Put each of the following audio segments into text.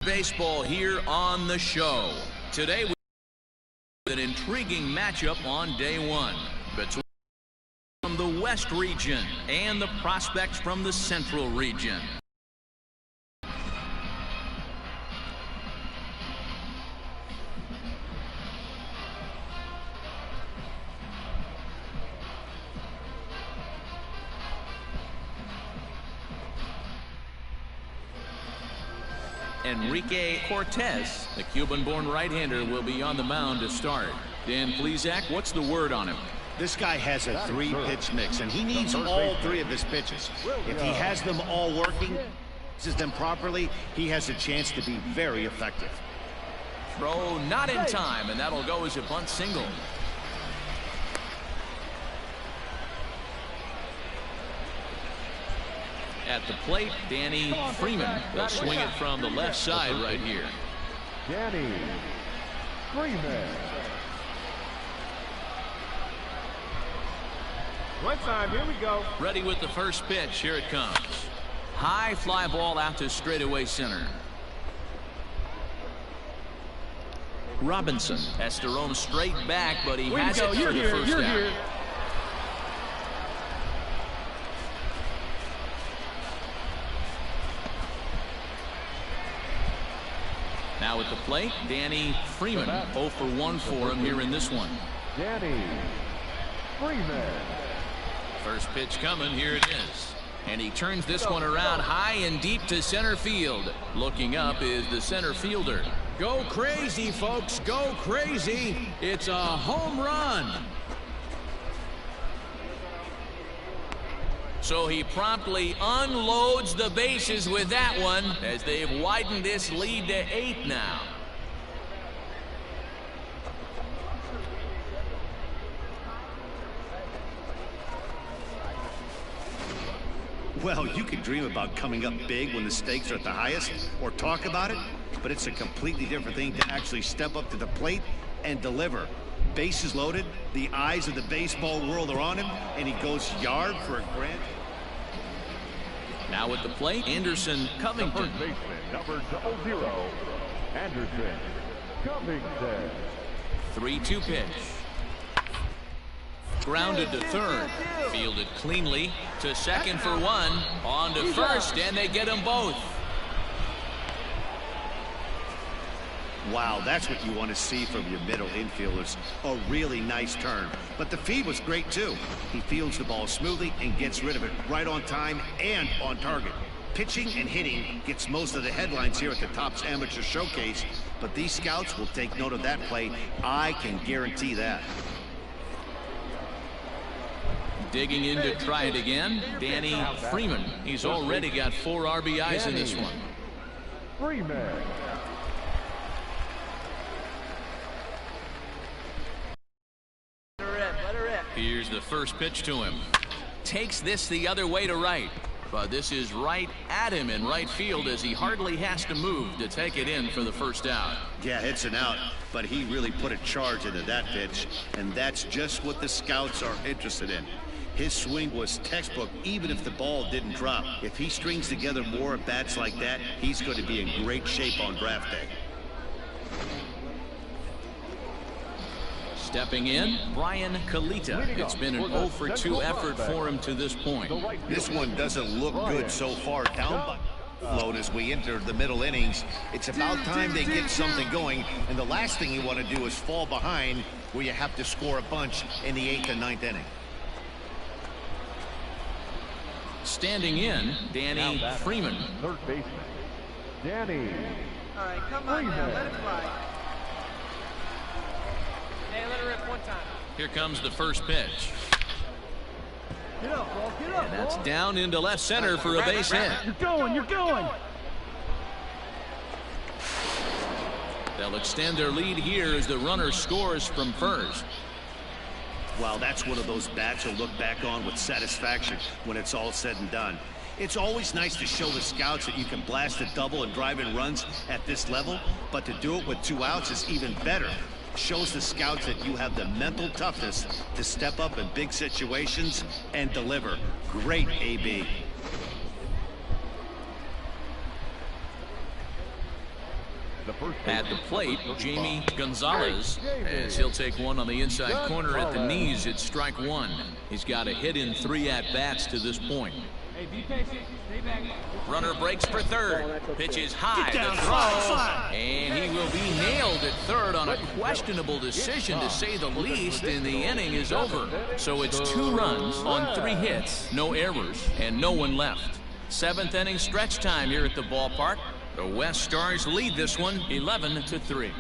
Baseball here on the show. Today we have an intriguing matchup on day one between from the West region and the prospects from the Central region. Enrique Cortez, the Cuban-born right-hander, will be on the mound to start. Dan Plesac, what's the word on him? This guy has a three-pitch mix, and he needs all three of his pitches. If he has them all working, uses them properly, he has a chance to be very effective. Throw not in time, and that'll go as a bunt single. At the plate, Danny Freeman will swing it from the left side right here. Danny Freeman. One time, here we go. Ready with the first pitch. Here it comes. High fly ball out to straightaway center. Robinson has to roam straight back, but he has it for the first down. Now at the plate, Danny Freeman. 0 for 1 for him here in this one. Danny Freeman. First pitch coming. Here it is. And he turns this one around high and deep to center field. Looking up is the center fielder. Go crazy, folks. Go crazy. It's a home run. So he promptly unloads the bases with that one as they've widened this lead to 8 now. Well, you can dream about coming up big when the stakes are at the highest or talk about it, but it's a completely different thing to actually step up to the plate and deliver. Bases loaded, the eyes of the baseball world are on him, and he goes yard for a grand. Now at the plate, Anderson Covington. The first baseman, number 00, Anderson Covington. 3-2 pitch. Grounded to third. Fielded cleanly to second for one. On to first, and they get them both. Wow, that's what you want to see from your middle infielders. A really nice turn. But the feed was great, too. He fields the ball smoothly and gets rid of it right on time and on target. Pitching and hitting gets most of the headlines here at the Topps Amateur Showcase, but these scouts will take note of that play. I can guarantee that. Digging in to try it again, Danny Freeman. He's already got 4 RBIs in this one. Freeman. Here's the first pitch to him. Takes this the other way to right. But this is right at him in right field as he hardly has to move to take it in for the first out. Yeah, it's an out, but he really put a charge into that pitch, and that's just what the scouts are interested in. His swing was textbook even if the ball didn't drop. If he strings together more at bats like that, he's going to be in great shape on draft day. Stepping in, Brian Kalita. It's been an 0 for 2 effort for him to this point. This one doesn't look good so far. Down by load as we enter the middle innings. It's about time they get something going, and the last thing you want to do is fall behind where you have to score a bunch in the 8th and 9th inning. Standing in, Danny Freeman. Third baseman, Danny. All right, come on now, let it fly. Hey, let it rip one time. Here comes the first pitch. Get up, bro. Get up, and that's down into left center for a base hit. You're going. They'll extend their lead here as the runner scores from first. Well, that's one of those bats you'll look back on with satisfaction when it's all said and done. It's always nice to show the scouts that you can blast a double and drive in runs at this level, but to do it with 2 outs is even better. Shows the scouts that you have the mental toughness to step up in big situations and deliver. Great, AB. At the plate, Jamie Gonzalez, as he'll take one on the inside corner at the knees. It's strike one. He's got a hit in 3 at-bats to this point. Hey, be patient. Stay back. Runner breaks for third. Pitches high. Get down, The throw, and he will be nailed at third on a questionable decision, to say the least, and the inning is over. So it's 2 runs on 3 hits, no errors, and no one left. 7th inning stretch time here at the ballpark. The West Stars lead this one 11-3.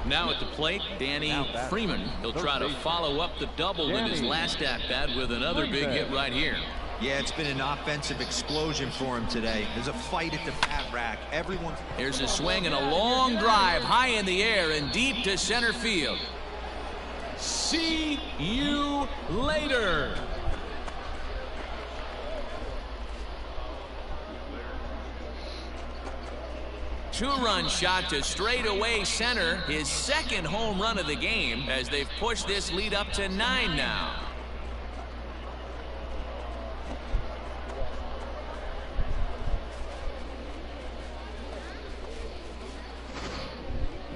Now at the plate, Danny Freeman. He'll try to follow up the double in his last at-bat with another big hit right here. Yeah, it's been an offensive explosion for him today. There's a fight at the bat rack. Here's a swing and a long drive high in the air and deep to center field. See you later. Two-run shot to straightaway center, his 2nd home run of the game, as they've pushed this lead up to 9 now.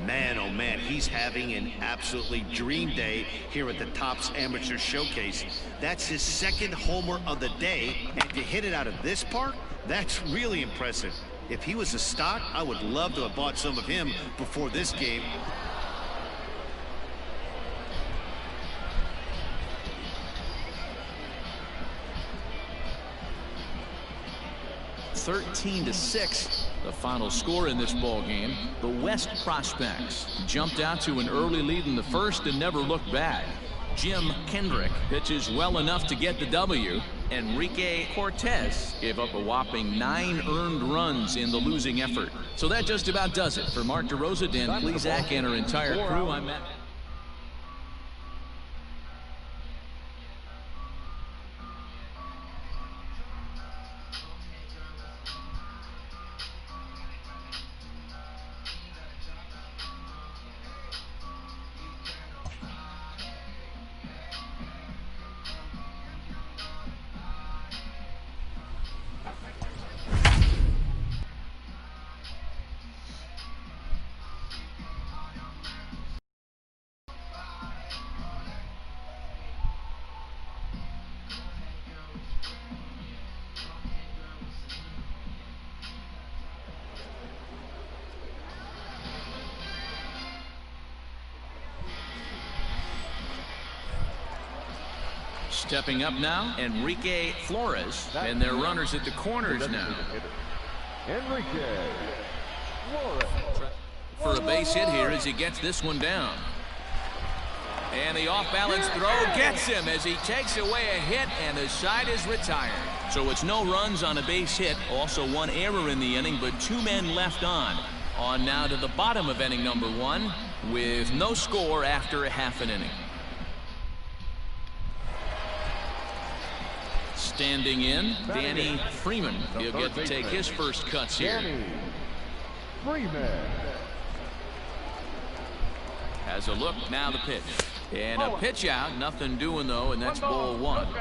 Man, oh man, he's having an absolutely dream day here at the Topps Amateur Showcase. That's his 2nd homer of the day, and to hit it out of this park, that's really impressive. If he was a stock, I would love to have bought some of him before this game. (13-6), the final score in this ball game. The West Prospects jumped out to an early lead in the first and never looked back. Jim Kendrick pitches well enough to get the W. Enrique Cortez gave up a whopping 9 earned runs in the losing effort. So that just about does it. For Mark DeRosa, Dan Plesac, and our entire crew, I'm Matt. Stepping up now, Enrique Flores, and their runners at the corners now. Enrique Flores. For a base hit here as he gets this one down. And the off-balance throw gets him as he takes away a hit, and the side is retired. So it's no runs on a base hit, also 1 error in the inning, but 2 men left on. On now to the bottom of inning number 1 with no score after a half an inning. Standing in, Danny Freeman. He'll get to take his first cuts here. Danny Freeman. Has a look, now the pitch. And a pitch out, nothing doing though, and that's ball 1. Come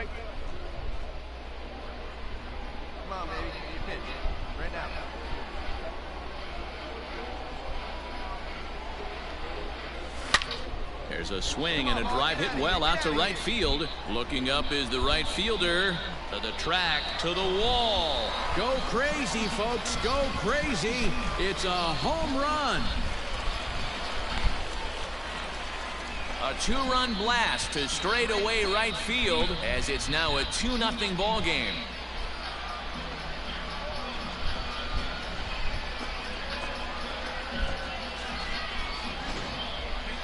on, baby. You pitch. Right now. There's a swing and a drive hit well out to right field. Looking up is the right fielder. To the track, to the wall. Go crazy, folks. Go crazy. It's a home run. A 2-run blast to straightaway right field as it's now a 2-0 ball game.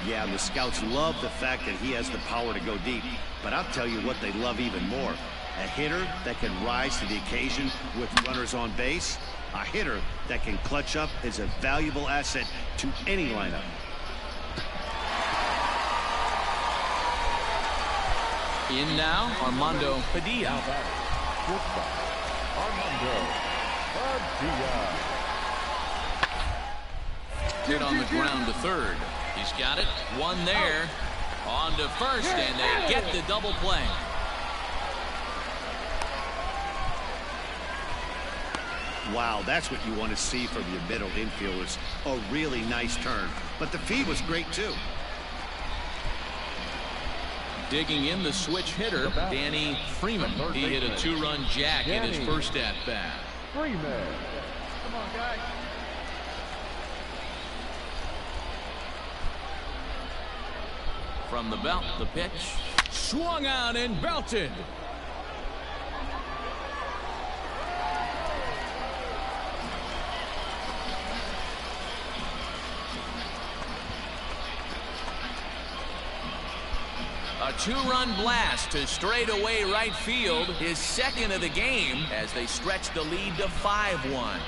Yeah, the scouts love the fact that he has the power to go deep. But I'll tell you what they love even more. A hitter that can rise to the occasion with runners on base. A hitter that can clutch up is a valuable asset to any lineup. In now, Armando Padilla. Armando Padilla. Hit on the ground to third. He's got it. One there. On to first, and they get the double play. Wow, that's what you want to see from your middle infielders. A really nice turn. But the feed was great, too. Digging in the switch hitter, Danny Freeman. He hit a 2-run jack in his first at-bat. Freeman. Come on, guys. From the belt, the pitch. Swung out and belted. A 2-run blast to straightaway right field, his second of the game, as they stretch the lead to 5-1.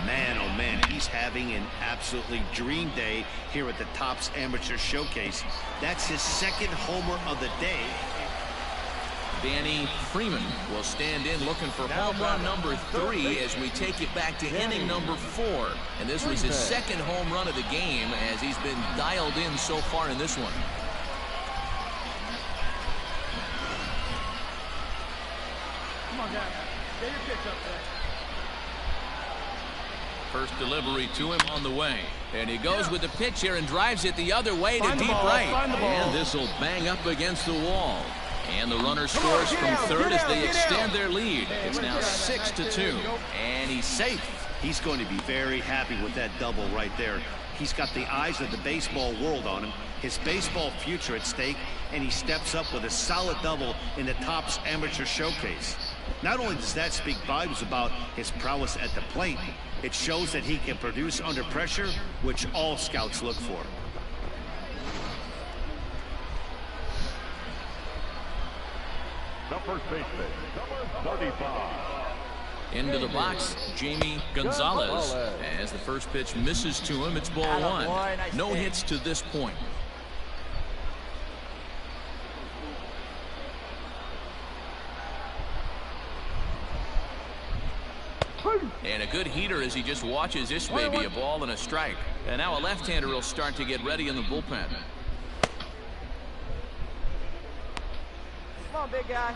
Man, oh man, he's having an absolutely dream day here at the Topps Amateur Showcase. That's his second homer of the day. Danny Freeman will stand in looking for home run number 3 as we take it back to inning number 4. And this was his second home run of the game as he's been dialed in so far in this one. Come on, guys. Get your pitch up there. First delivery to him on the way. And he goes with the pitch here and drives it the other way to deep right. And this will bang up against the wall. And the runner scores from third as they extend their lead. It's now 6-2. And he's safe. He's going to be very happy with that double right there. He's got the eyes of the baseball world on him, his baseball future at stake, and he steps up with a solid double in the Topps Amateur Showcase. Not only does that speak volumes about his prowess at the plate, it shows that he can produce under pressure, which all scouts look for. The first baseman, number 35. Into the box, Jamie Gonzalez. As the first pitch misses to him, it's ball 1. No hits to this point. And a good heater as he just watches this baby, a ball and a strike. And now a left-hander will start to get ready in the bullpen. Come on, big guy.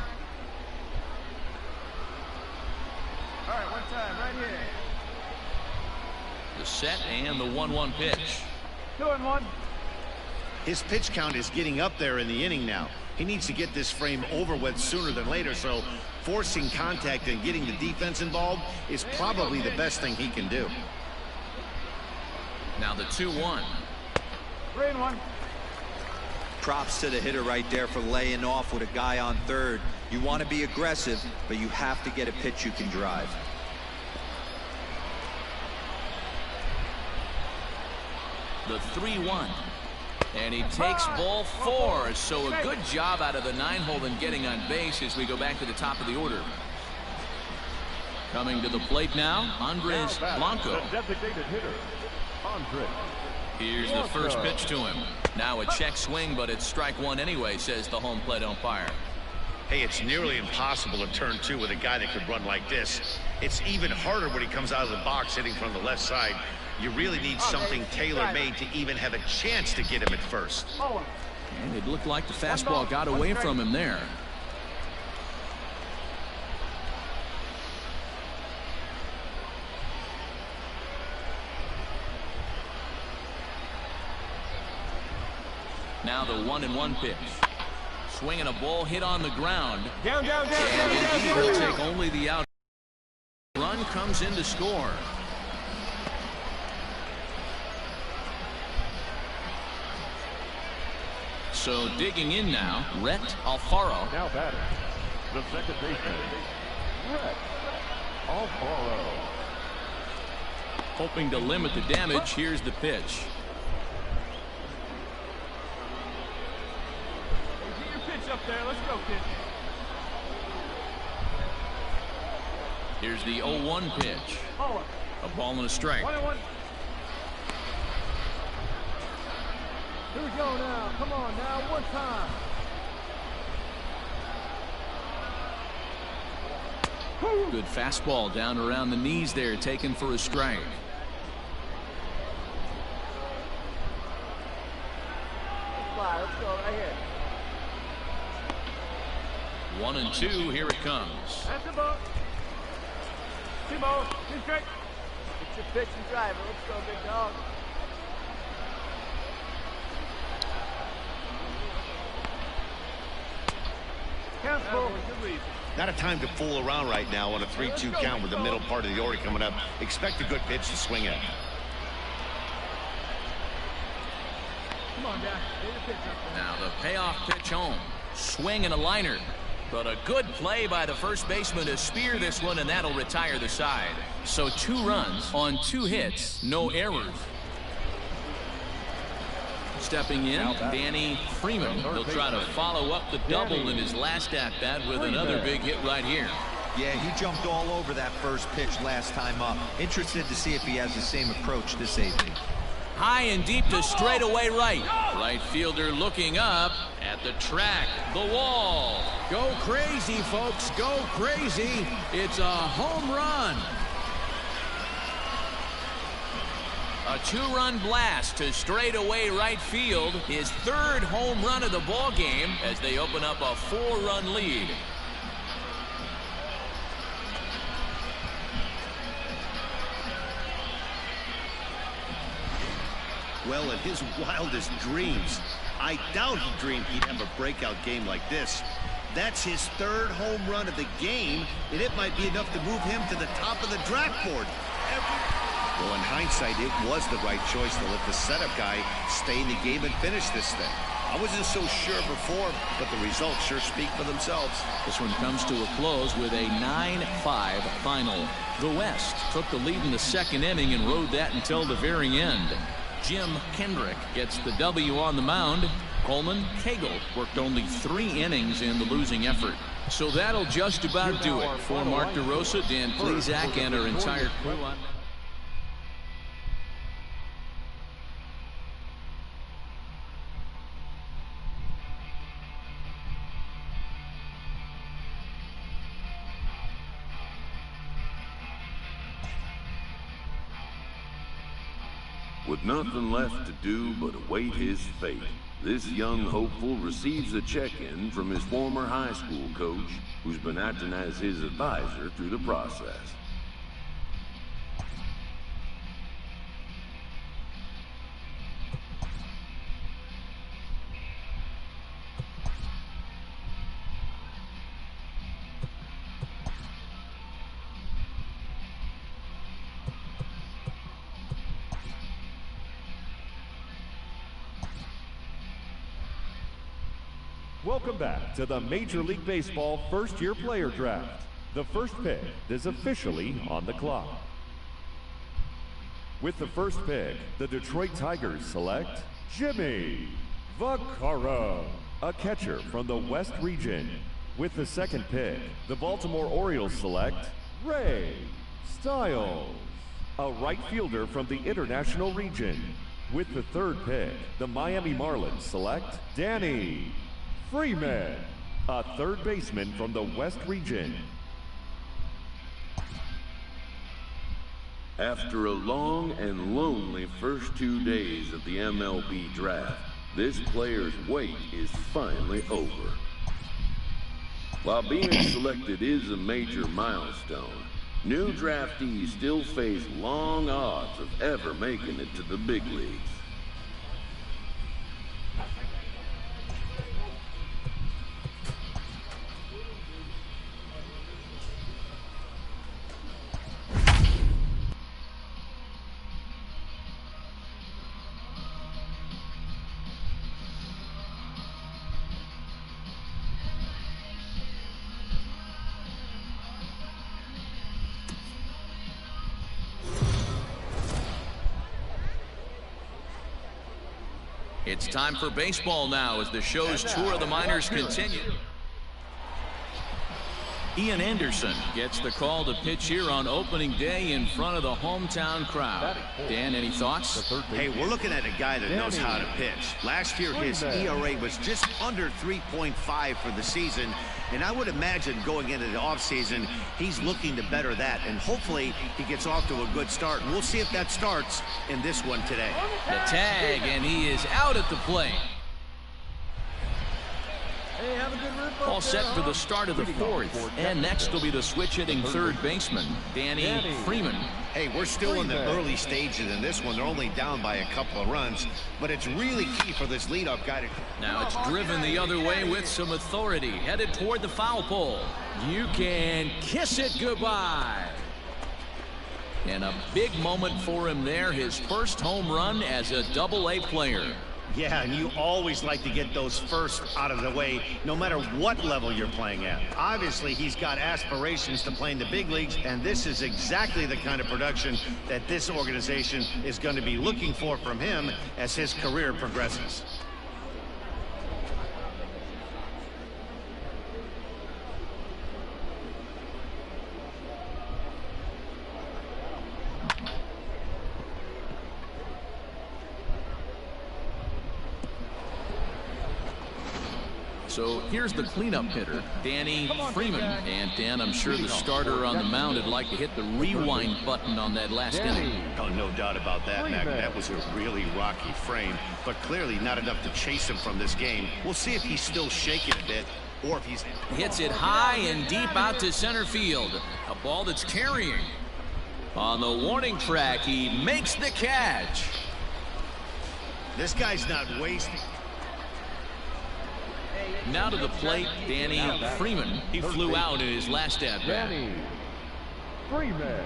All right, one time, right here. The set and the 1-1 pitch. 2-1. His pitch count is getting up there in the inning now. He needs to get this frame over with sooner than later, so forcing contact and getting the defense involved is probably the best thing he can do. Now the 2-1. 3-1. Props to the hitter right there for laying off with a guy on third. You want to be aggressive, but you have to get a pitch you can drive. The 3-1. And he takes ball 4. So a good job out of the 9-hole in getting on base as we go back to the top of the order. Coming to the plate now, Andres Blanco. The designated hitter, Andres. Here's the first pitch to him. Now a check swing, but it's strike 1 anyway, says the home plate umpire. Hey, it's nearly impossible to turn 2 with a guy that could run like this. It's even harder when he comes out of the box hitting from the left side. You really need something tailor-made to even have a chance to get him at first. And it looked like the fastball got away from him there. Now the 1-1 pitch. Swinging a ball hit on the ground. Down. And indeed, he'll take only the out. Run comes in to score. So digging in now, Rhett Alfaro. Now batting, the second baseman, Rhett Alfaro. Hoping to limit the damage, here's the pitch. Get your pitch up there. Let's go, kid. Here's the 0-1 pitch. A ball and a strike. 1-1. Here we go now. Come on now, one time. Good fastball down around the knees there, taken for a strike. Let's go right here. 1-2, here it comes. That's the ball. Timo, he's straight. It's your pitch and driver. Let's go, big dog. Count's full. Not a time to fool around right now on a 3-2 count with the middle part of the order coming up. Expect a good pitch to swing at. Come on, Jack. Get your pitch up there. Now the payoff pitch home. Swing and a liner. But a good play by the first baseman to spear this one, and that'll retire the side. So 2 runs on 2 hits, no errors. Stepping in, Danny Freeman. He'll try to follow up the double in his last at-bat with another big hit right here. Yeah, he jumped all over that first pitch last time up. Interested to see if he has the same approach this evening. High and deep to straightaway right. Right fielder looking up at the track, the wall. Go crazy, folks, go crazy. It's a home run. A 2-run blast to straightaway right field. His 3rd home run of the ball game as they open up a 4-run lead. Well, in his wildest dreams, I doubt he dreamed he'd have a breakout game like this. That's his 3rd home run of the game, and it might be enough to move him to the top of the draft board. Well, in hindsight, it was the right choice to let the setup guy stay in the game and finish this thing. I wasn't so sure before, but the results sure speak for themselves. This one comes to a close with a 9-5 final. The West took the lead in the 2nd inning and rode that until the very end. Jim Kendrick gets the W on the mound. Coleman Cagle worked only 3 innings in the losing effort. So that'll just about do it for Mark DeRosa, Dan Plesac, and our entire crew. With nothing left to do but await his fate, this young hopeful receives a check-in from his former high school coach, who's been acting as his advisor through the process. Welcome back to the Major League Baseball first-year player draft. The first pick is officially on the clock. With the first pick, the Detroit Tigers select Jimmy Vaccaro, a catcher from the West region. With the second pick, the Baltimore Orioles select Ray Stiles, a right fielder from the International region. With the third pick, the Miami Marlins select Danny Freeman, a third baseman from the West region. After a long and lonely first 2 days of the MLB draft, this player's wait is finally over. While being selected is a major milestone, new draftees still face long odds of ever making it to the big leagues. It's time for baseball now as the show's tour of the minors continue. Ian Anderson gets the call to pitch here on opening day in front of the hometown crowd. Dan, any thoughts? Hey, we're looking at a guy that knows how to pitch. Last year, his ERA was just under 3.5 for the season, And I would imagine going into the offseason, he's looking to better that. And hopefully he gets off to a good start. And we'll see if that starts in this one today. The tag, and he is out at the plate. Hey, have a good rip All up set there, for huh? the start of the fourth. And next will be the switch-hitting third baseman, Danny Freeman. Hey, we're still in the early stages in this one. They're only down by a couple of runs. But it's really key for this leadoff guy to... Now it's driven the other way with some authority. Headed toward the foul pole. You can kiss it goodbye. And a big moment for him there. His first home run as a Double-A player. Yeah, and you always like to get those first out of the way, no matter what level you're playing at. Obviously, he's got aspirations to play in the big leagues, and this is exactly the kind of production that this organization is going to be looking for from him as his career progresses. So here's the cleanup hitter, Danny Freeman. And Dan, I'm sure the starter on the mound would like to hit the rewind button on that last inning. Oh, no doubt about that, Mac. That was a really rocky frame, but clearly not enough to chase him from this game. We'll see if he's still shaking a bit or if he's... Hits it high and deep out to center field. A ball that's carrying. On the warning track, he makes the catch. This guy's not wasting... Now to the plate, Danny Freeman. He flew out in his last at-bat. Danny Freeman.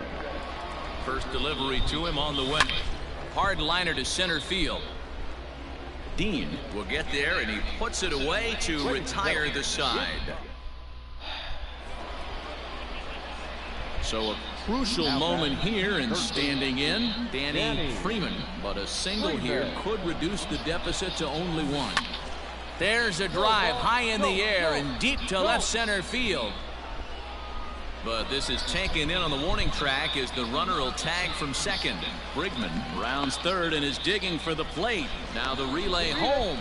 First delivery to him on the way. Hard liner to center field. Dean will get there, and he puts it away to retire the side. So a crucial moment here, and standing in, Danny Freeman. But a single here could reduce the deficit to only one. There's a drive high in the air and deep to left center field. But this is taken in on the warning track as the runner will tag from second. Brigman rounds third and is digging for the plate. Now the relay home,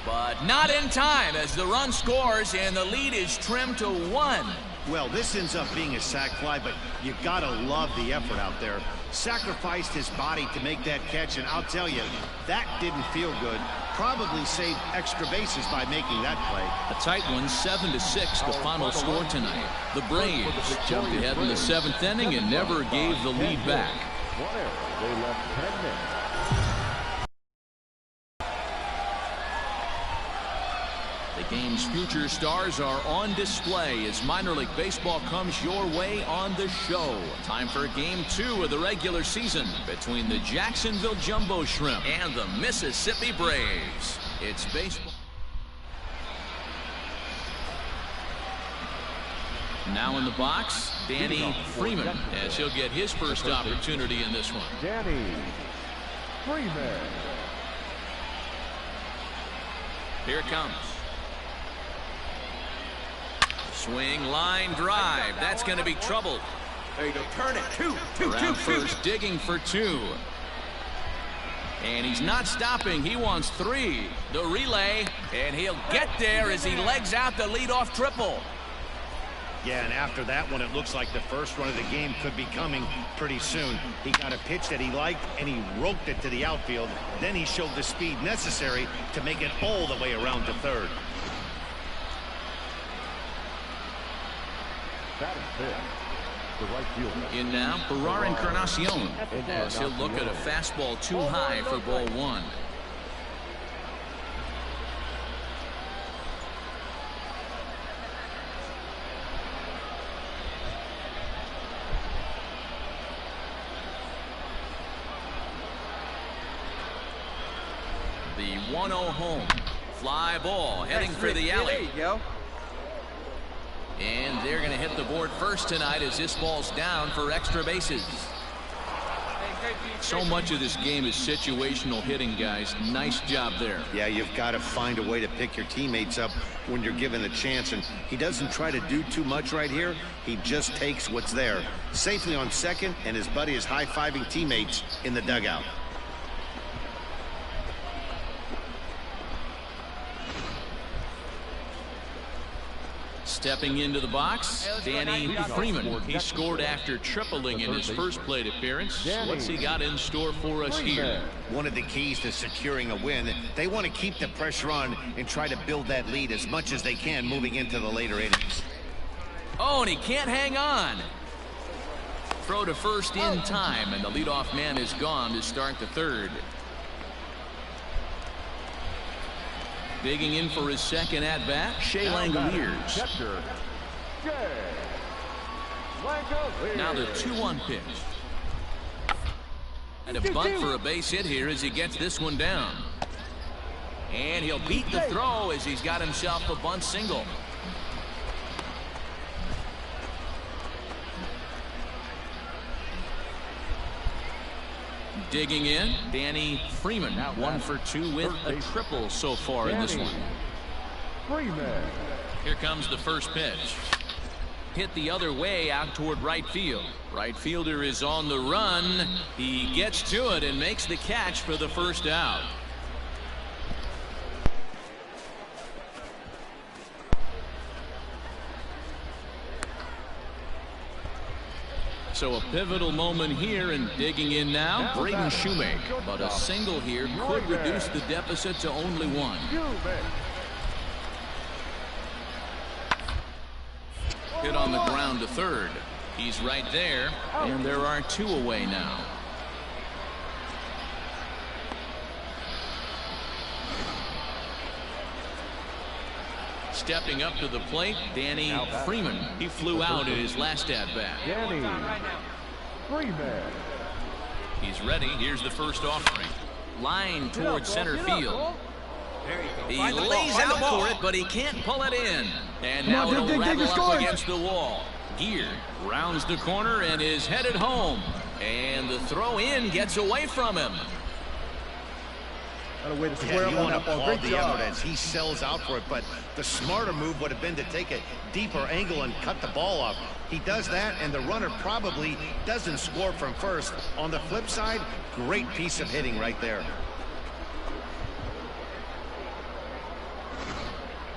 but not in time as the run scores and the lead is trimmed to 1. Well, this ends up being a sac fly, but you gotta love the effort out there. Sacrificed his body to make that catch, and I'll tell you, that didn't feel good. Probably saved extra bases by making that play. A tight one, 7-6, the final score tonight. The Braves jumped ahead in the 7th inning and never gave the lead back. They left 10 minutes. The game's future stars are on display as minor league baseball comes your way on the show. Time for game 2 of the regular season between the Jacksonville Jumbo Shrimp and the Mississippi Braves. It's baseball. Now in the box, Danny Freeman, as he'll get his first opportunity in this one. Danny Freeman. Here it comes. Swing, line, drive. That's going to be trouble. There you go. Turn it. Two. Around first, digging for 2. And he's not stopping. He wants 3. The relay, and he'll get there as he legs out the leadoff triple. Yeah, and after that one, it looks like the first run of the game could be coming pretty soon. He got a pitch that he liked, and he roped it to the outfield. Then he showed the speed necessary to make it all the way around to third. That is fifth. The right fielder. In now, Ferrar Encarnacion, as he'll look at a fastball too high for ball 1. The 1-0 home. Fly ball heading for the alley. There you go. And they're going to hit the board first tonight as this ball's down for extra bases. So much of this game is situational hitting, guys. Nice job there. Yeah, you've got to find a way to pick your teammates up when you're given a chance, and he doesn't try to do too much right here. He just takes what's there. Safely on second, and his buddy is high-fiving teammates in the dugout. Stepping into the box, Danny Freeman. He scored after tripling in his first plate appearance. What's he got in store for us here? One of the keys to securing a win, they want to keep the pressure on and try to build that lead as much as they can moving into the later innings. Oh, and he can't hang on. Throw to first in time, and the leadoff man is gone to start the third. Digging in for his second at-bat, Shea Langoliers. Now the 2-1 pitch. And a bunt for a base hit here as he gets this one down. And he'll beat the throw as he's got himself a bunt single. Digging in, Danny Freeman, 1 for 2 with a triple so far in this one. Here comes the first pitch. Hit the other way out toward right field. Right fielder is on the run. He gets to it and makes the catch for the first out. So a pivotal moment here, and digging in now, Braden Shoemaker. But a single here could reduce the deficit to only 1. Hit on the ground to third. He's right there, and there are 2 away now. Stepping up to the plate, Danny Freeman. He flew out in his last at-bat. Danny Freeman. He's ready. Here's the first offering. Line towards center field. He lays out for it, but he can't pull it in. And now it'll rattle up against the wall. Gear rounds the corner and is headed home. And the throw in gets away from him. You want to applaud the effort as he sells out for it, but the smarter move would have been to take a deeper angle and cut the ball off. He does that, and the runner probably doesn't score from first. On the flip side, great piece of hitting right there.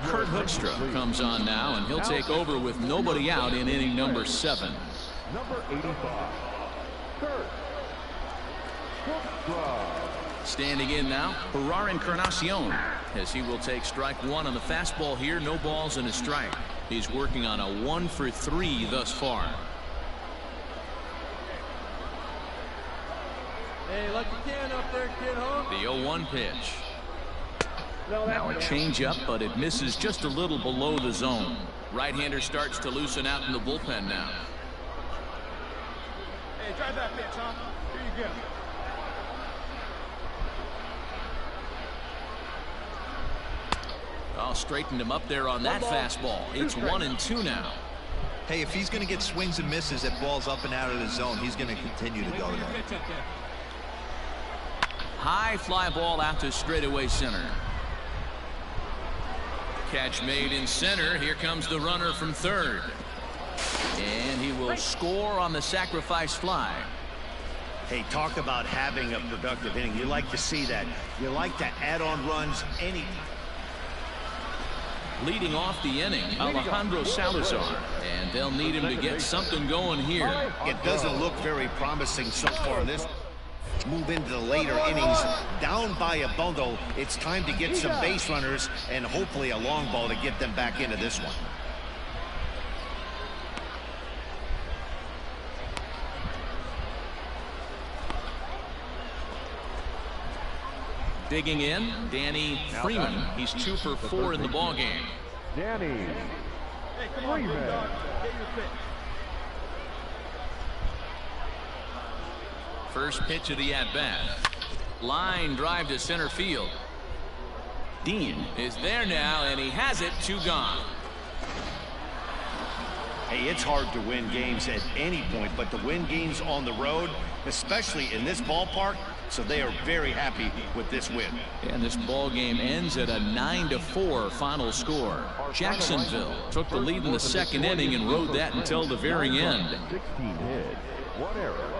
Kurt Hoekstra comes on now, and he'll take over with nobody out in inning number 7. Number 85, Kurt Hoekstra. Standing in now, Gerard Encarnacion, as he will take strike 1 on the fastball here. No balls and a strike. He's working on a 1 for 3 thus far. Hey, let the can up there, kid, huh? The 0-1 pitch. Now a changeup, but it misses just a little below the zone. Right-hander starts to loosen out in the bullpen now. Hey, drive that pitch, huh? Here you go. Oh, straightened him up there on that fastball. It's 1-2 now. Hey, if he's going to get swings and misses at balls up and out of the zone, he's going to continue to go there. High fly ball out to straightaway center. Catch made in center. Here comes the runner from third. And he will score on the sacrifice fly. Hey, talk about having a productive inning. You like to see that. You like to add on runs anytime. Leading off the inning, Alejandro Salazar, and they'll need him to get something going here. It doesn't look very promising so far in this. Move into the later innings, down by a bundle. It's time to get some base runners and hopefully a long ball to get them back into this one. Digging in, Danny Freeman. He's 2 for 4 in the ballgame. Danny Freeman. Get your pitch. First pitch of the at-bat. Line drive to center field. Dean is there now, and he has it. 2 gone. Hey, it's hard to win games at any point, but to win games on the road, especially in this ballpark, so they are very happy with this win. And this ball game ends at a 9-4 final score. Jacksonville took the lead in the second inning and rode that until the very end. 16 hits, 1 error.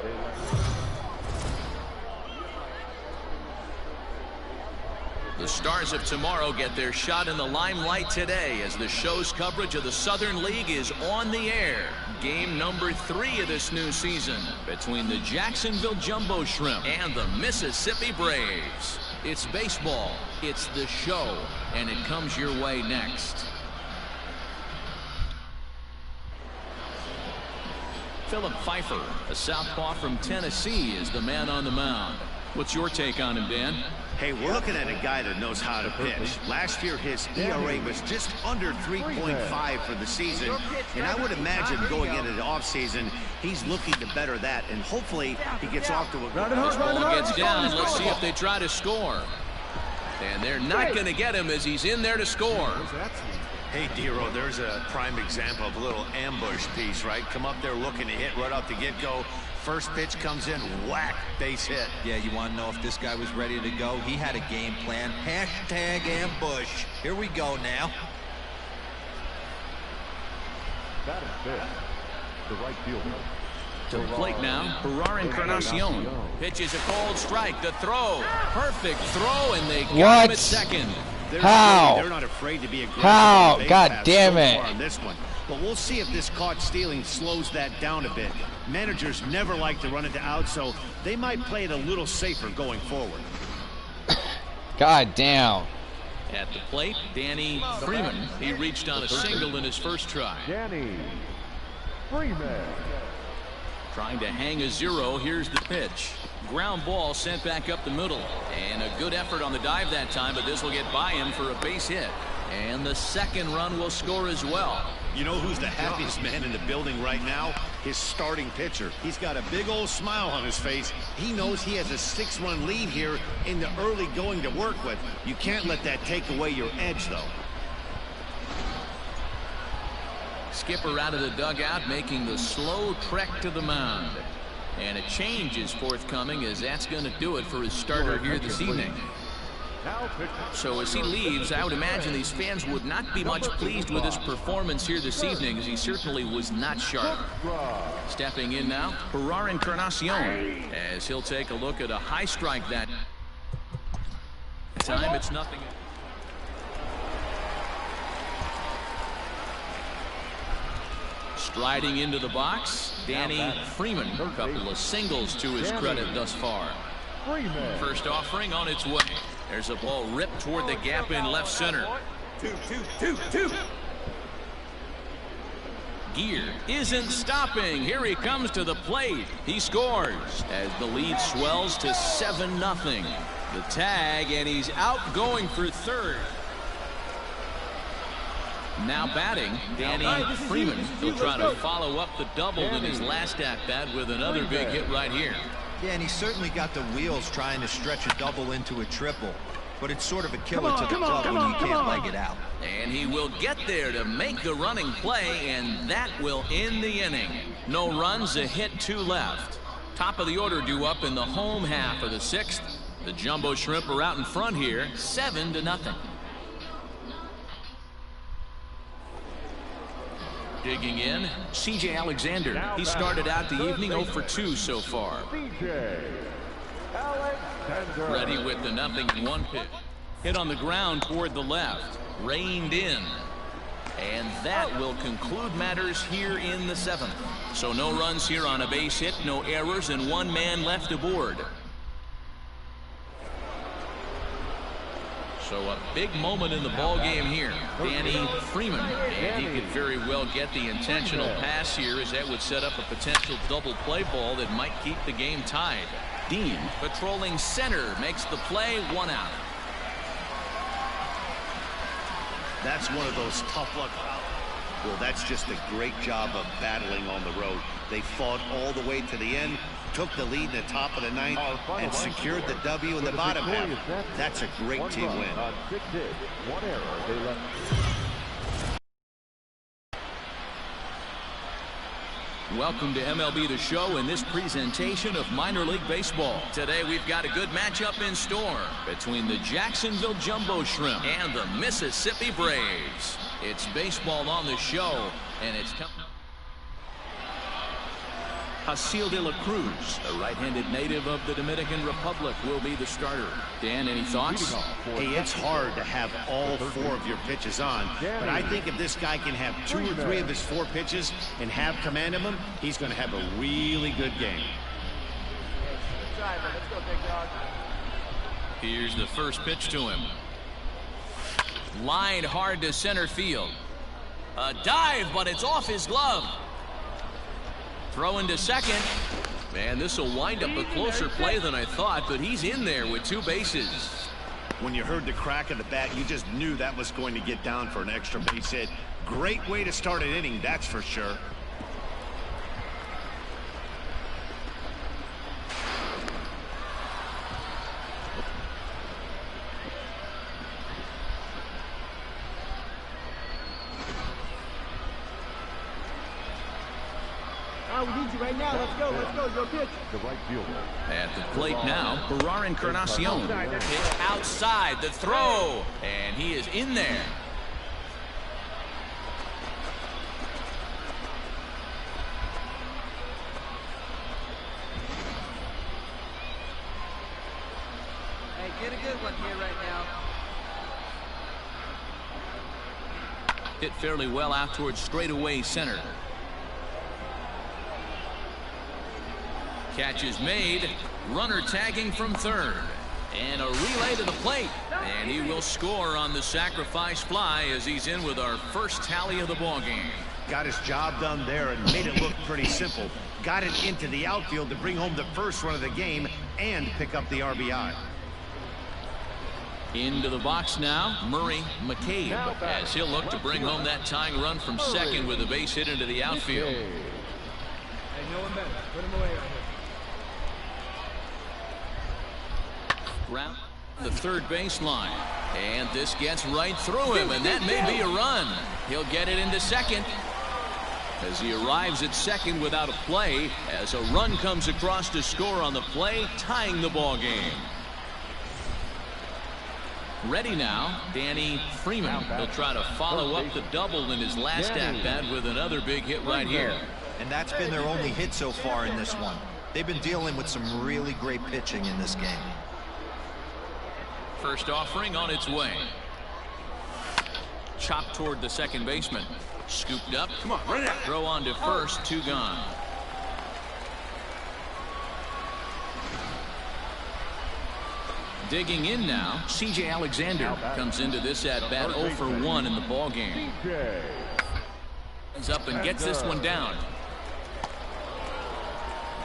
The The stars of tomorrow get their shot in the limelight today as the show's coverage of the Southern League is on the air. Game number 3 of this new season between the Jacksonville Jumbo Shrimp and the Mississippi Braves. It's baseball, it's the show, and it comes your way next. Philip Pfeiffer, a southpaw from Tennessee, is the man on the mound. What's your take on him, Dan? Hey, we're looking at a guy that knows how to pitch. Last year, his ERA was just under 3.5 for the season, and I would imagine going into the offseason, he's looking to better that, and hopefully he gets off to a good This ball gets down. Let's see if they try to score. And they're not going to get him as he's in there to score. Hey, Dero, there's a prime example of a little ambush piece, right? Come up there looking to hit right off the get-go. First pitch comes in, whack, base hit. Yeah, you want to know if this guy was ready to go? He had a game plan. Hashtag ambush. Here we go now. That is fifth. The right fielder. To the plate now, Gerard Encarnacion pitches a cold strike. The throw, perfect throw, and they got him at second. How? They're not afraid to be aggressive. How? God damn it. On this one. But we'll see if this caught stealing slows that down a bit. Managers never like to run it out, so they might play it a little safer going forward. God damn. At the plate, Danny Freeman. He reached on a single in his first try. Danny Freeman. Trying to hang a 0. Here's the pitch. Ground ball sent back up the middle. And a good effort on the dive that time, but this will get by him for a base hit. And the second run will score as well. You know who's the happiest man in the building right now? His starting pitcher. He's got a big old smile on his face. He knows he has a 6-run lead here in the early going to work with. You can't let that take away your edge, though. Skipper out of the dugout making the slow trek to the mound. And a change is forthcoming as that's going to do it for his starter here this evening. So as he leaves, I would imagine these fans would not be much pleased with his performance here this evening, as he certainly was not sharp. Stepping in now, Gerard Encarnacion, as he'll take a look at a high strike that time. It's nothing. Striding into the box, Danny Freeman. A couple of singles to his credit thus far. First offering on its way. There's a ball ripped toward the gap in left center. 2-2-2-2. Gear isn't stopping. Here he comes to the plate. He scores as the lead swells to 7-0. The tag, and he's out going for third. Now batting, Danny Freeman. He'll try to follow up the double in his last at-bat with another big hit right here. Yeah, and he certainly got the wheels trying to stretch a double into a triple. But it's sort of a killer to the club when you can't leg it out. And he will get there to make the running play, and that will end the inning. No runs, a hit, 2 left. Top of the order due up in the home half of the 6th. The Jumbo Shrimp are out in front here, 7-0. Digging in, C.J. Alexander. He started out the evening 0 for 2 so far. Ready with the 0-1 pitch. Hit on the ground toward the left. Reined in. And that will conclude matters here in the 7th. So no runs here on a base hit, no errors, and 1 man left aboard. So a big moment in the ball game here. Danny Freeman, and he could very well get the intentional pass here, as that would set up a potential double play ball that might keep the game tied. Dean, patrolling center, makes the play, 1 out. That's one of those tough luck. Well, that's just a great job of battling on the road. They fought all the way to the end, took the lead in the top of the 9th, and secured the W in the bottom half. That's a great team win. Welcome to MLB The Show in this presentation of minor league baseball. Today we've got a good matchup in store between the Jacksonville Jumbo Shrimp and the Mississippi Braves. It's baseball on the show, and it's coming. Hasil de la Cruz, a right-handed native of the Dominican Republic, will be the starter. Dan, any thoughts? Hey, it's hard to have all 4 of your pitches on, but I think if this guy can have 2 or 3 of his 4 pitches and have command of them, he's going to have a really good game. Let's go, big dog. Here's the first pitch to him. Lined hard to center field. A dive, but it's off his glove. Throw into second. Man, this will wind up a closer play than I thought, but he's in there with 2 bases. When you heard the crack of the bat, you just knew that was going to get down for an extra base hit. Great way to start an inning, that's for sure. We need you right now. Let's go. Your pitch. The right fielder. At the plate now, Ferrar Encarnacion. Pitch outside, the throw, and he is in there. Hey, get a good one here right now. Hit fairly well out towards straightaway center. Catch is made. Runner tagging from third. And a relay to the plate. And he will score on the sacrifice fly as he's in with our first tally of the ballgame. Got his job done there and made it look pretty simple. Got it into the outfield to bring home the first run of the game and pick up the RBI. Into the box now, Murray McCabe, as he'll look to bring home that tying run from second with a base hit into the outfield. Hey, no one better. Put him away right here. Round the third baseline, and this gets right through him, and that may be a run. He'll get it into second as he arrives at second without a play, as a run comes across to score on the play, tying the ball game. Ready now, Danny Freeman. He'll try to follow up the double in his last at-bat with another big hit right here. And that's been their only hit so far in this one. They've been dealing with some really great pitching in this game. First offering on its way. Chopped toward the second baseman. Scooped up. Come on, run it out. Throw on to first, 2 gone. Digging in now, C.J. Alexander comes into this at-bat 0 for 1 in the ball game. He's up and gets this one down.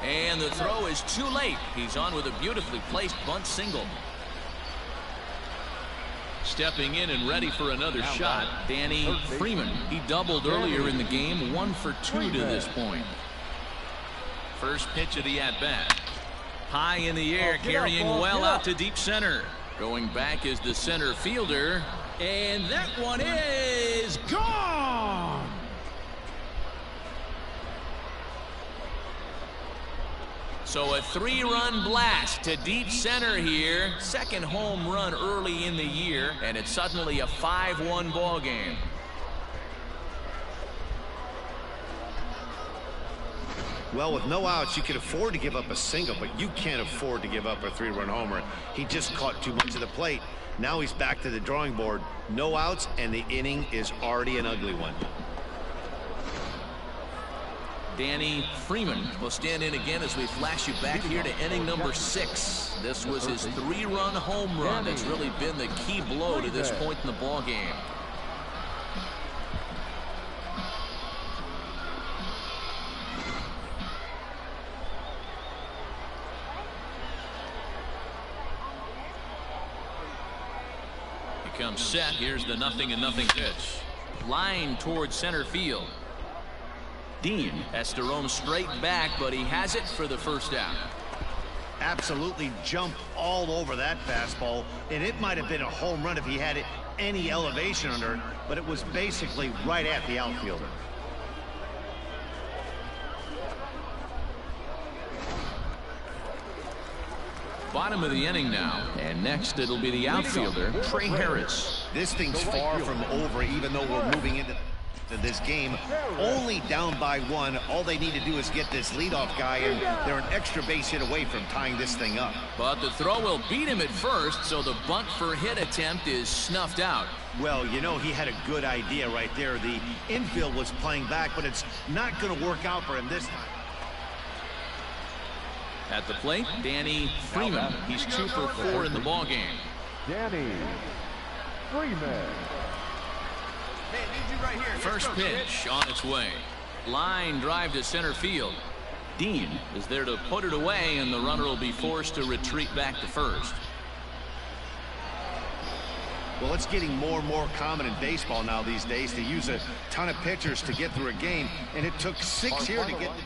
And the throw is too late. He's on with a beautifully placed bunt single. Stepping in and ready for another shot, Danny Freeman. He doubled earlier in the game, 1 for 2 to this point. First pitch of the at-bat. High in the air, carrying well out to deep center. Going back is the center fielder, and that one is gone. So a 3-run blast to deep center here. Second home run early in the year, and it's suddenly a 5-1 ball game. Well, with no outs, you can afford to give up a single, but you can't afford to give up a 3-run homer. He just caught too much of the plate. Now he's back to the drawing board. No outs, and the inning is already an ugly one. Danny Freeman will stand in again as we flash you back here to inning number 6. This was his 3-run home run that's really been the key blow to this point in the ball game. He comes set. Here's the 0-0 pitch. Line towards center field. Dean has to roam straight back, but he has it for the first out. Absolutely jumped all over that fastball, and it might have been a home run if he had it any elevation under it, but it was basically right at the outfielder. Bottom of the inning now, and next it'll be the outfielder, Trey Harris. This thing's far from over, even though we're moving into... in this game, only down by 1. All they need to do is get this leadoff guy, and they're an extra base hit away from tying this thing up. But the throw will beat him at first, so the bunt for hit attempt is snuffed out. Well, you know, he had a good idea right there. The infield was playing back, but it's not going to work out for him this time. At the plate, Danny Freeman. He's 2 for 4 in the ballgame. Danny Freeman. First pitch on its way. Line drive to center field. Dean is there to put it away, and the runner will be forced to retreat back to first. Well, it's getting more and more common in baseball now these days to use a ton of pitchers to get through a game, and it took 6 here to get the...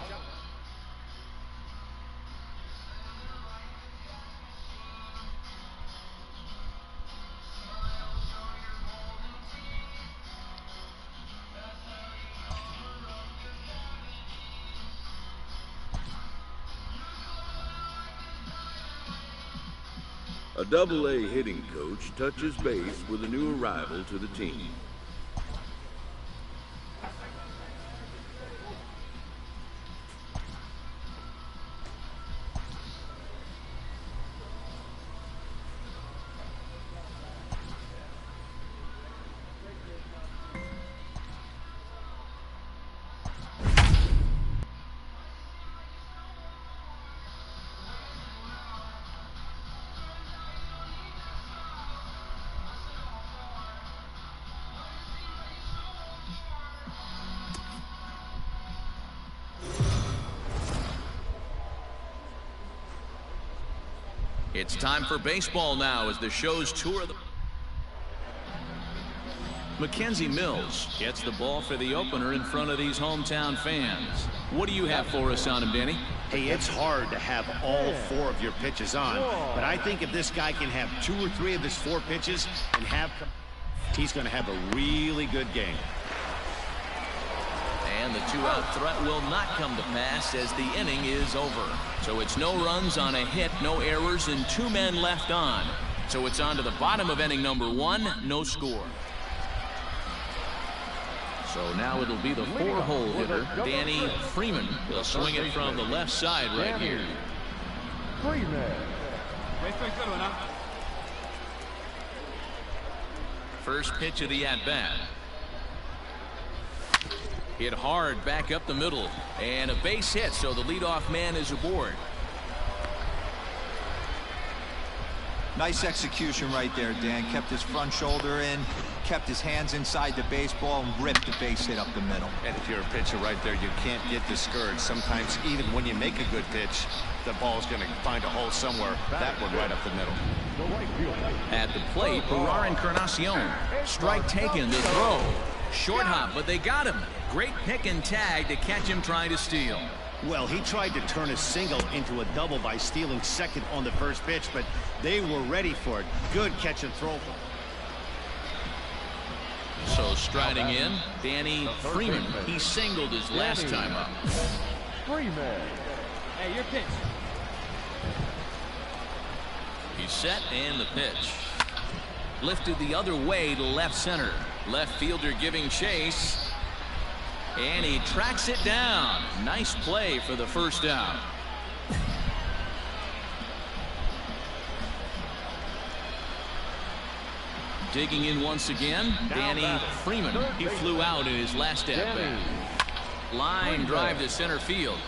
A Double-A hitting coach touches base with a new arrival to the team. It's time for baseball now as the show's tour of the... Mackenzie Mills gets the ball for the opener in front of these hometown fans. What do you have for us on him, Danny? Hey, it's hard to have all 4 of your pitches on, but I think if this guy can have 2 or 3 of his 4 pitches and have... he's going to have a really good game. And the 2-out threat will not come to pass as the inning is over. So it's no runs on a hit, no errors, and 2 men left on. So it's on to the bottom of inning number 1, no score. So now it'll be the 4-hole hitter, Danny Freeman. He'll swing it from the left side right here. Freeman. First pitch of the at-bat. Hit hard back up the middle, and a base hit, so the leadoff man is aboard. Nice execution right there, Dan. Kept his front shoulder in, kept his hands inside the baseball, and ripped the base hit up the middle. And if you're a pitcher right there, you can't get discouraged. Sometimes even when you make a good pitch, the ball's going to find a hole somewhere. That one right up the middle. At the plate, Pilar Encarnacion. Strike taken, the throw. Short hop, but they got him. Great pick and tag to catch him trying to steal. Well, he tried to turn a single into a double by stealing second on the first pitch, but they were ready for it. Good catch and throw. So striding in, Danny Freeman. He singled his last time up. Freeman. Hey, your pitch. He's set and the pitch. Lifted the other way to left center. Left fielder giving chase. And he tracks it down. Nice play for the first out. Digging in once again, Danny Freeman. He flew out in his last at-bat. Line drive to center field.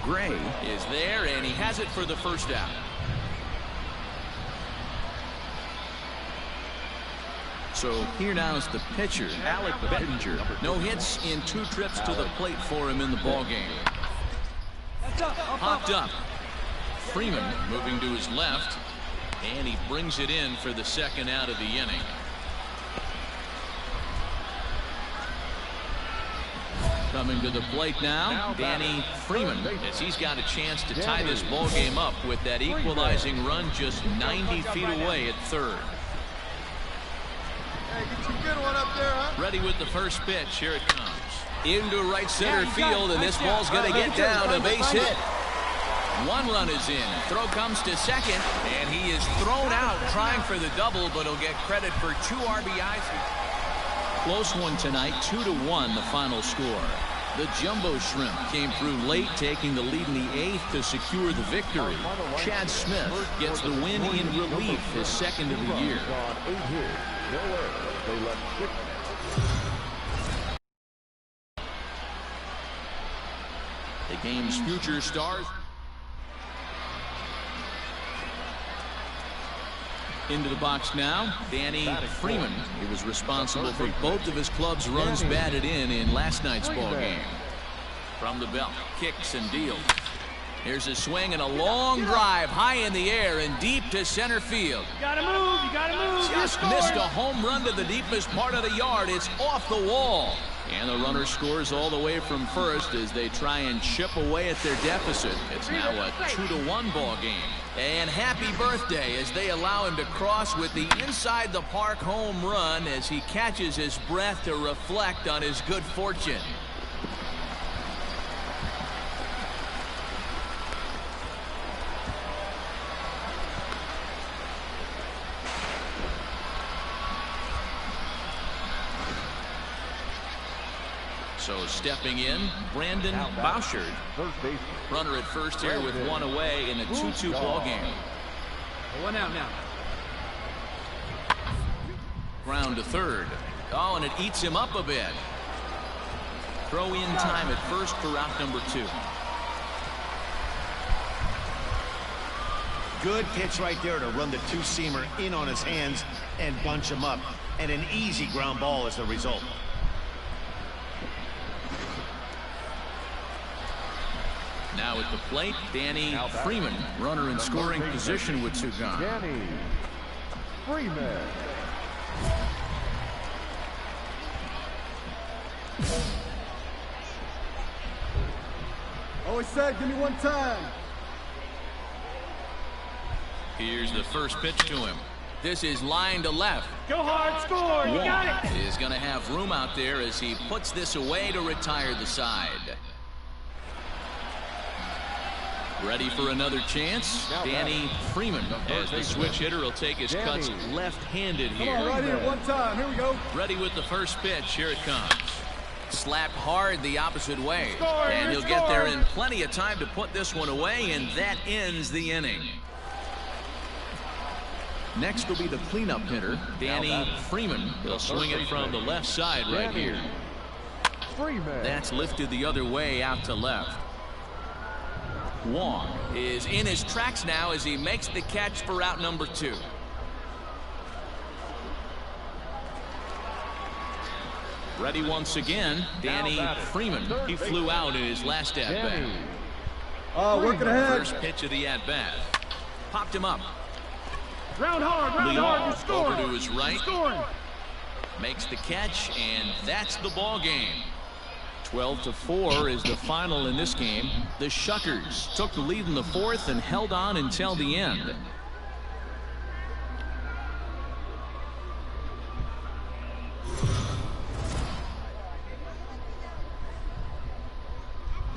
Gray is there, and he has it for the first out. So here now is the pitcher, Alec Bettinger. No hits in 2 trips to the plate for him in the ballgame. Popped up. Freeman moving to his left, and he brings it in for the second out of the inning. Coming to the plate now, Danny Freeman, as he's got a chance to tie this ballgame up with that equalizing run just 90 feet away at third. Ready with the first pitch. Here it comes. Into right center field, and this ball's going to get down. A base hit. 1 run is in. Throw comes to second, and he is thrown out trying for the double, but he'll get credit for 2 RBIs. close one tonight, 2-1 the final score. The Jumbo Shrimp came through late, taking the lead in the 8th to secure the victory. Chad Smith gets the win in relief, his second of the year. The game's future stars. Into the box now, Danny Freeman. He was responsible for both of his club's runs batted in last night's ball game. From the belt, kicks and deals. Here's a swing and a long drive high in the air and deep to center field. You gotta move, you gotta move. Just missed a home run to the deepest part of the yard. It's off the wall. And the runner scores all the way from first as they try and chip away at their deficit. It's now a 2-1 ball game. And happy birthday as they allow him to cross with the inside the park home run as he catches his breath to reflect on his good fortune. So stepping in, Brandon Bouchard. Runner at first here with one away in a 2-2 ball game. One out now. Ground to third. Oh, and it eats him up a bit. Throw in time at first for out number 2. Good pitch right there to run the two-seamer in on his hands and bunch him up. And an easy ground ball as the result. Now at the plate, Danny Freeman, runner in scoring position with two gone. Danny Freeman. Always said, give me one time. Here's the first pitch to him. This is line to left. Go hard, score, you got it. Is going to have room out there as he puts this away to retire the side. Ready for another chance. Danny Freeman, as the switch hitter, will take his cuts left-handed here. Come on, right here, one time. Here we go. Ready with the first pitch. Here it comes. Slapped hard the opposite way. And he'll get there in plenty of time to put this one away, and that ends the inning. Next will be the cleanup hitter, Danny Freeman. He'll swing it from the left side right here. That's lifted the other way out to left. Wong is in his tracks now as he makes the catch for out number 2. Ready once again, Danny Freeman. He flew out in his last at-bat. Working ahead. First pitch of the at-bat. Popped him up. Round hard, you're scoring. Over to his right. Scoring. Makes the catch, and that's the ball game. 12-4 is the final in this game. The Shuckers took the lead in the 4th and held on until the end.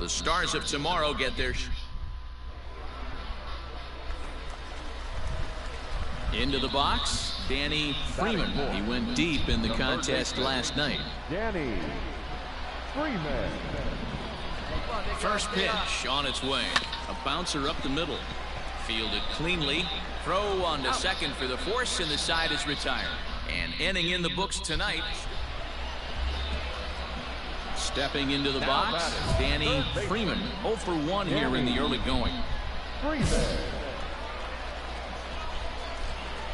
The Stars of tomorrow get their into the box. Danny Freeman. He went deep in the contest last night. Danny Freeman. First pitch on its way. A bouncer up the middle. Fielded cleanly. Throw on to second for the force, and the side is retired. And inning in the books tonight. Stepping into the box, Danny Freeman. 0 for 1 here in the early going. Freeman.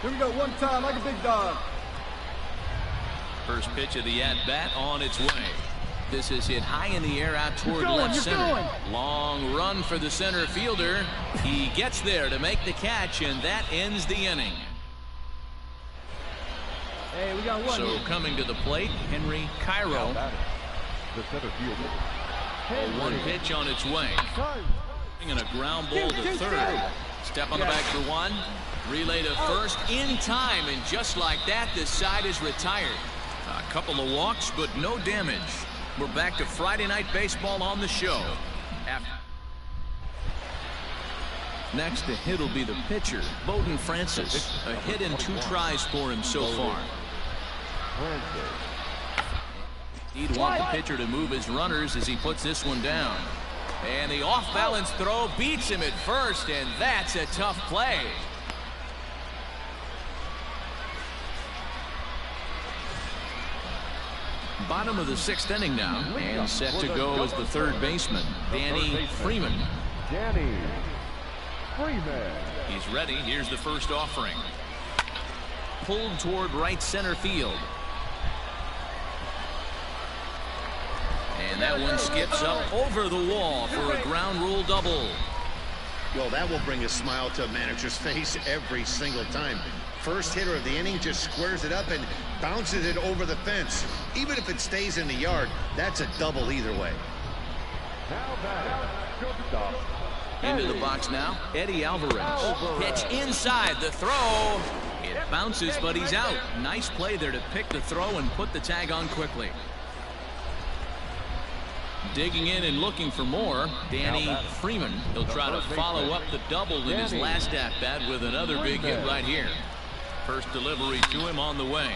Here we go, one time like a big dog. First pitch of the at-bat on its way. This is hit high in the air out toward left center. Long run for the center fielder. He gets there to make the catch, and that ends the inning. Hey, we got one. So coming to the plate, Henry Cairo. The center fielder. A one pitch on its way. And a ground ball to third. Step on the back for one. Relay to first in time, and just like that, this side is retired. A couple of walks, but no damage. We're back to Friday Night Baseball on the show. Next, the hit will be the pitcher, Bowden Francis. A hit in 2 tries for him so far. He'd want the pitcher to move his runners as he puts this one down. And the off-balance throw beats him at first, and that's a tough play. Bottom of the 6th inning now, and set to go is the third baseman, Danny Freeman. Danny Freeman. He's ready. Here's the first offering. Pulled toward right center field. And that one skips up over the wall for a ground rule double. Well, that will bring a smile to a manager's face every single time. First hitter of the inning just squares it up and bounces it over the fence. Even if it stays in the yard, that's a double either way. Now batting, shortstop. Into the box now, Eddie Alvarez. Pitch inside, the throw. It bounces, but he's out. Nice play there to pick the throw and put the tag on quickly. Digging in and looking for more, Danny Freeman. He'll try to follow up the double in his last at-bat with another big hit right here. First delivery to him on the way.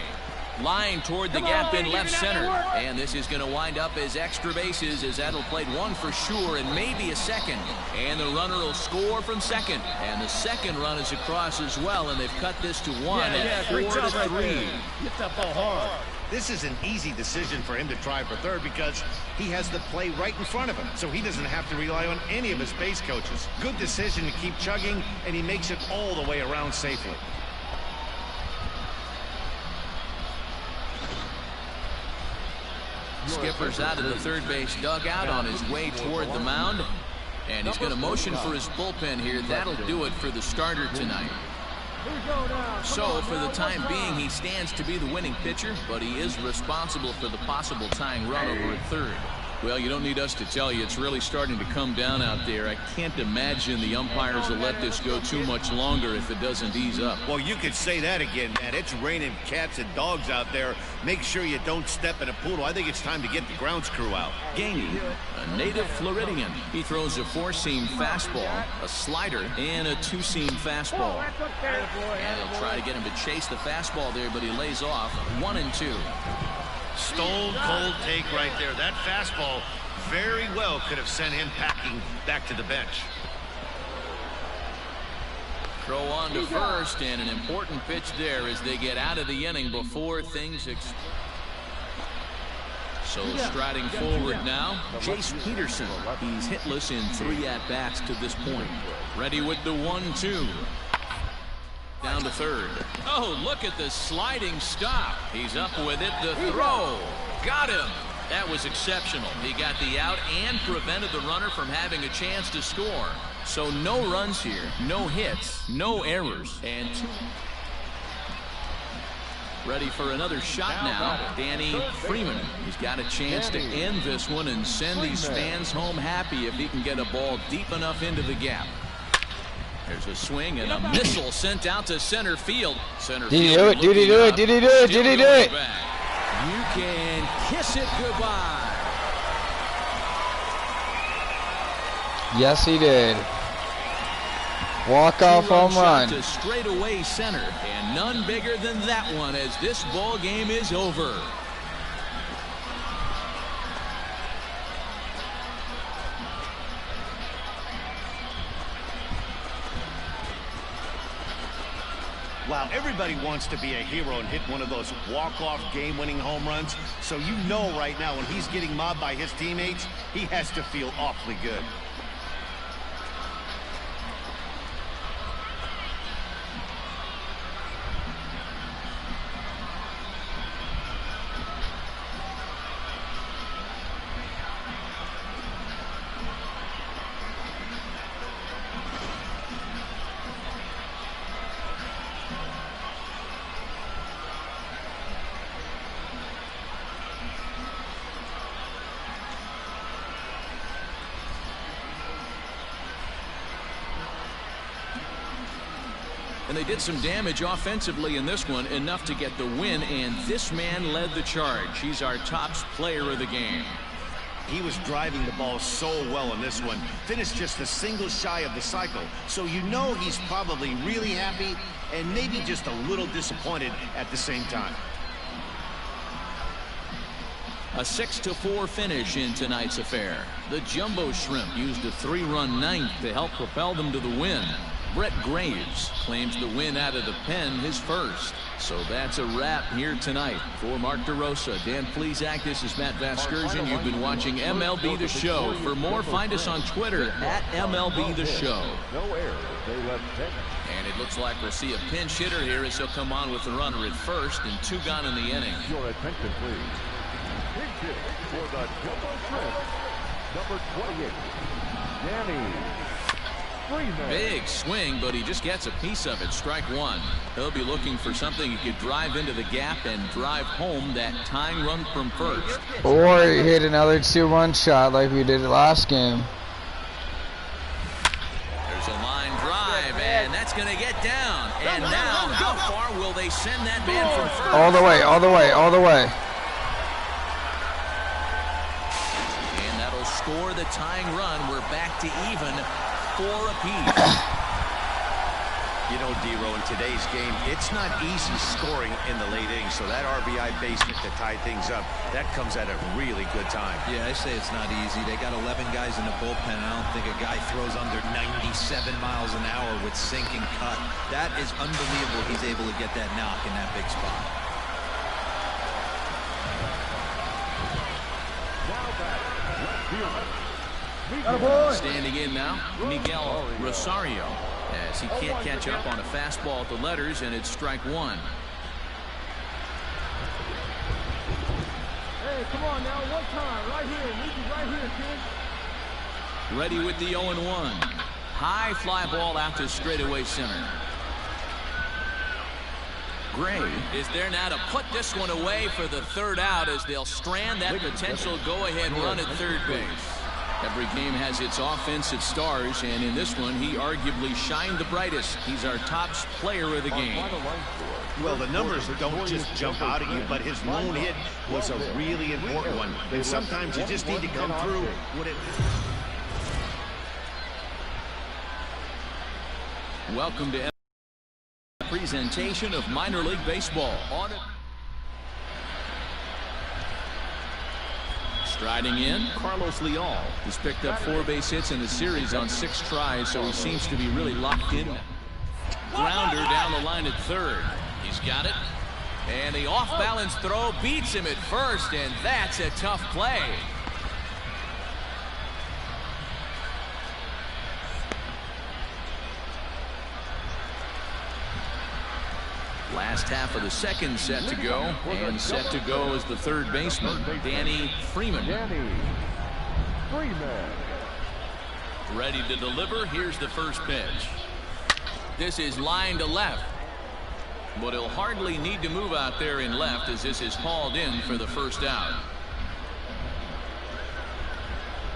Line toward the gap in left center. And this is going to wind up as extra bases, as that'll play one for sure and maybe a second. And the runner will score from second. And the second run is across as well, and they've cut this to one at 4-3. Hit that ball hard. This is an easy decision for him to try for third because he has the play right in front of him, so he doesn't have to rely on any of his base coaches. Good decision to keep chugging, and he makes it all the way around safely. Skipper's out of the third base dugout on his way toward the mound. And he's going to motion for his bullpen here. That'll do it for the starter tonight. So for the time being, he stands to be the winning pitcher, but he is responsible for the possible tying run over at third. Well, you don't need us to tell you, it's really starting to come down out there. I can't imagine the umpires will let this go too much longer if it doesn't ease up. Well, you could say that again, man. It's raining cats and dogs out there. Make sure you don't step in a poodle. I think it's time to get the grounds crew out. Gainey, a native Floridian. He throws a 4-seam fastball, a slider, and a 2-seam fastball. And he'll try to get him to chase the fastball there, but he lays off 1-2. Stone cold take right there. That fastball very well could have sent him packing back to the bench. Throw on to first, and an important pitch there as they get out of the inning before things So striding forward now, Jace Peterson. He's hitless in 3 at-bats to this point. Ready with the 1-2. Down to third. Oh, look at the sliding stop. He's up with it. The throw. Got him. That was exceptional. He got the out and prevented the runner from having a chance to score. So no runs here, no hits, no errors, and 2. Ready for another shot now, Danny Freeman. He's got a chance to end this one and send these fans home happy if he can get a ball deep enough into the gap. There's a swing and a missile sent out to center field. Did he do it? Did he do it? Did he do it? Did he do it? You can kiss it goodbye. Yes, he did. Walk-off home run. To straightaway center, and none bigger than that one as this ball game is over. Wow, everybody wants to be a hero and hit one of those walk-off game-winning home runs. So you know right now when he's getting mobbed by his teammates, he has to feel awfully good. And they did some damage offensively in this one, enough to get the win, and this man led the charge. He's our top player of the game. He was driving the ball so well in this one. Finished just a single shy of the cycle. So you know he's probably really happy and maybe just a little disappointed at the same time. A 6-4 finish in tonight's affair. The Jumbo Shrimp used a 3-run ninth to help propel them to the win. Brett Graves claims the win out of the pen, his first. So that's a wrap here tonight. For Mark DeRosa, Dan Plesac, this is Matt Vasgersian. You've been watching MLB The Show. For more, find us on Twitter at MLB The Show. And it looks like we'll see a pinch hitter here as he'll come on with the runner at first and 2 gone in the inning. Your attention, please. Pinch hit for the Jumbo Shrimp, number 28, Danny Freeman. Big swing, but he just gets a piece of it. Strike one. He'll be looking for something he could drive into the gap and drive home that tying run from first. Or hit another 2-run shot like we did last game. There's a line drive, and that's going to get down. And now, how far will they send that man from first? All the way, all the way, all the way. And that'll score the tying run. We're back to even 4 apiece. You know, D-Row, in today's game, it's not easy scoring in the late innings, so that RBI basement to tie things up, that comes at a really good time. Yeah, I say it's not easy. They got 11 guys in the bullpen, and I don't think a guy throws under 97 miles an hour with sink and cut. That is unbelievable he's able to get that knock in that big spot. Standing in now, Miguel Rosario, as he can't catch up on a fastball at the letters, and it's strike one. Hey, come on now, one time, right here, meet you right here, kid. Ready with the 0-1. High fly ball out to straightaway center. Gray is there now to put this one away for the third out as they'll strand that potential go-ahead run at third base. Every game has its offensive stars, and in this one, he arguably shined the brightest. He's our top player of the game. Well, the numbers don't just jump out at you, but his lone hit was a really important one. And sometimes you just need to come through with it. Welcome to a presentation of minor league baseball. On it. Striding in, Carlos Leal has picked up 4 base hits in the series on 6 tries, so he seems to be really locked in. Grounder down the line at third. He's got it. And the off-balance throw beats him at first, and that's a tough play. Last half of the second set to go, and set to go is the third baseman, Danny Freeman. Ready to deliver. Here's the first pitch. This is line to left, but he'll hardly need to move out there in left as this is hauled in for the first out.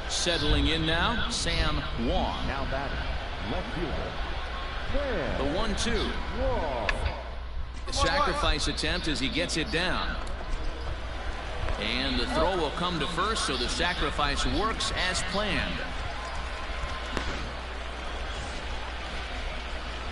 Settling in now, Sam Wong. Now batting, left fielder, The 1-2. The sacrifice attempt as he gets it down. And the throw will come to first, so the sacrifice works as planned.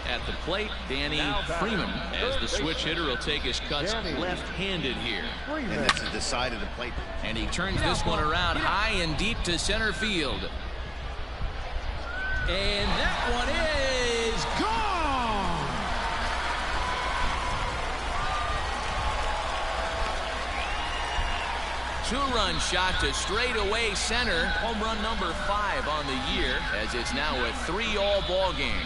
At the plate, Danny Freeman, as the switch hitter will take his cuts left-handed here. And that's at the side of the plate. And he turns this one around high and deep to center field. And that one is gone! Two-run shot to straightaway center. Home run number 5 on the year, as it's now a 3-all ball game.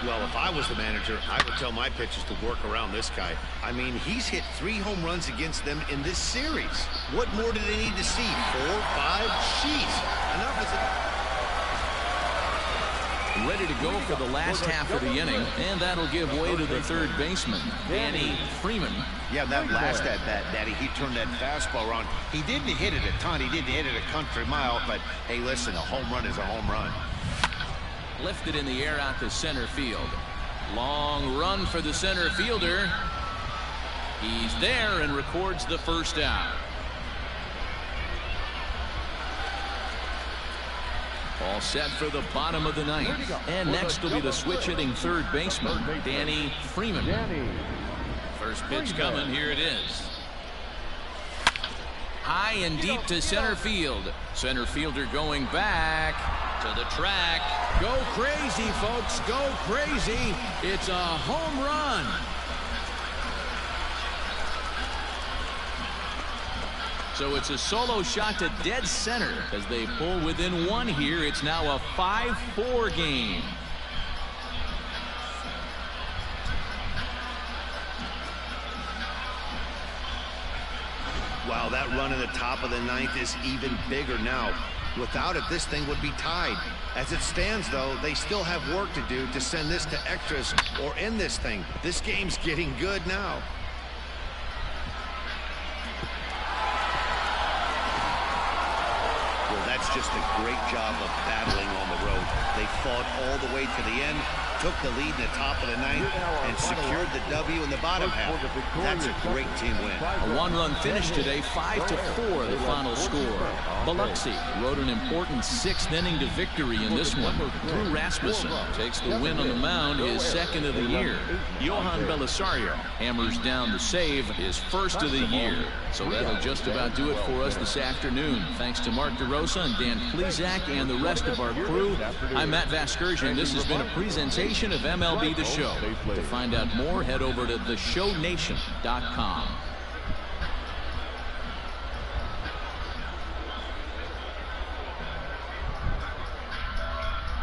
Well, if I was the manager, I would tell my pitchers to work around this guy. I mean, he's hit 3 home runs against them in this series. What more do they need to see? 4, 5? Jeez. Enough is it. Ready to go for the last half of the inning, and that'll give way to the third baseman, Danny Freeman. Yeah, that last at-bat, Daddy, he turned that fastball around. He didn't hit it a ton. He didn't hit it a country mile, but hey, listen, a home run is a home run. Lifted in the air out to center field. Long run for the center fielder. He's there and records the first out. All set for the bottom of the ninth. And next will be the switch-hitting third baseman, Danny Freeman. First pitch coming. Here it is. High and deep to center field. Center fielder going back to the track. Go crazy, folks. Go crazy. It's a home run. So it's a solo shot to dead center as they pull within one here. It's now a 5-4 game. Wow, that run in the top of the ninth is even bigger now. Without it, this thing would be tied. As it stands, though, they still have work to do to send this to extras or end this thing. This game's getting good now. Well, that's just a great job of battling on the road. They fought all the way to the end, took the lead in the top of the ninth, and secured the W in the bottom half. That's a great team win. A one-run finish today, 5-4, the final score. Biloxi rode an important sixth inning to victory in this one. Drew Rasmussen takes the win on the mound, his second of the year. Johan Belisario hammers down the save, his first of the year. So that'll just about do it for us this afternoon. Thanks to Mark DeRosa and Dan Plesac and the rest of our crew. I'm Matt Vasgersian. This has been a presentation of MLB The Show. To find out more, head over to theshownation.com.